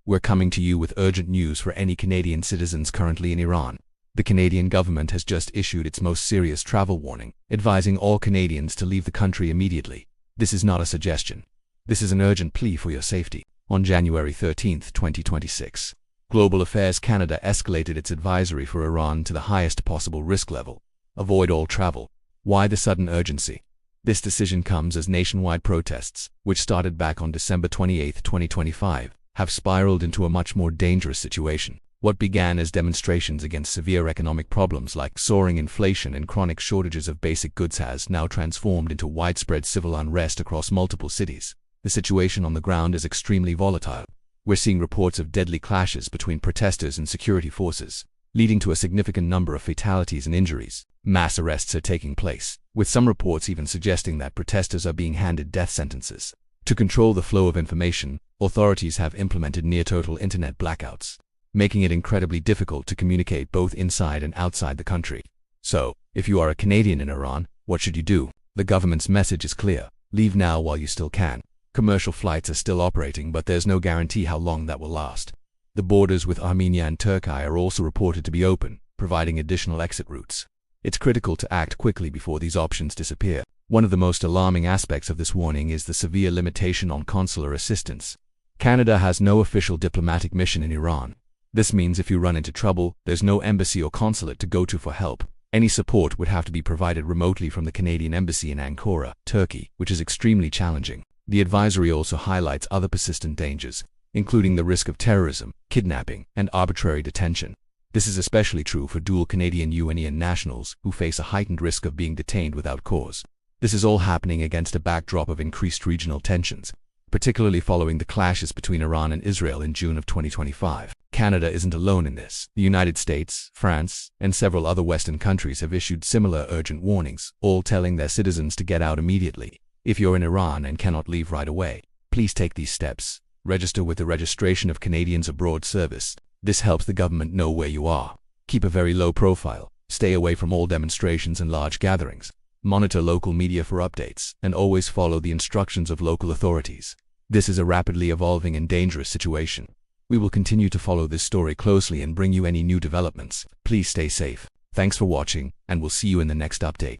We're coming to you with urgent news for any Canadian citizens currently in Iran. The Canadian government has just issued its most serious travel warning, advising all Canadians to leave the country immediately. This is not a suggestion. This is an urgent plea for your safety. On January 13, 2026, Global Affairs Canada escalated its advisory for Iran to the highest possible risk level. Avoid all travel. Why the sudden urgency? This decision comes as nationwide protests, which started back on December 28, 2025, have spiraled into a much more dangerous situation. What began as demonstrations against severe economic problems like soaring inflation and chronic shortages of basic goods has now transformed into widespread civil unrest across multiple cities. The situation on the ground is extremely volatile. We're seeing reports of deadly clashes between protesters and security forces, leading to a significant number of fatalities and injuries. Mass arrests are taking place, with some reports even suggesting that protesters are being handed death sentences. To control the flow of information, authorities have implemented near-total internet blackouts, making it incredibly difficult to communicate both inside and outside the country. So, if you are a Canadian in Iran, what should you do? The government's message is clear. Leave now while you still can. Commercial flights are still operating, but there's no guarantee how long that will last. The borders with Armenia and Türkiye are also reported to be open, providing additional exit routes. It's critical to act quickly before these options disappear. One of the most alarming aspects of this warning is the severe limitation on consular assistance. Canada has no official diplomatic mission in Iran. This means if you run into trouble, there's no embassy or consulate to go to for help. Any support would have to be provided remotely from the Canadian embassy in Ankara, Turkey, which is extremely challenging. The advisory also highlights other persistent dangers, including the risk of terrorism, kidnapping, and arbitrary detention. This is especially true for dual Canadian UNIan nationals who face a heightened risk of being detained without cause. This is all happening against a backdrop of increased regional tensions, particularly following the clashes between Iran and Israel in June of 2025. Canada isn't alone in this. The United States, France, and several other Western countries have issued similar urgent warnings, all telling their citizens to get out immediately. If you're in Iran and cannot leave right away, please take these steps. Register with the Registration of Canadians Abroad Service. This helps the government know where you are. Keep a very low profile. Stay away from all demonstrations and large gatherings. Monitor local media for updates, and always follow the instructions of local authorities. This is a rapidly evolving and dangerous situation. We will continue to follow this story closely and bring you any new developments. Please stay safe. Thanks for watching, and we'll see you in the next update.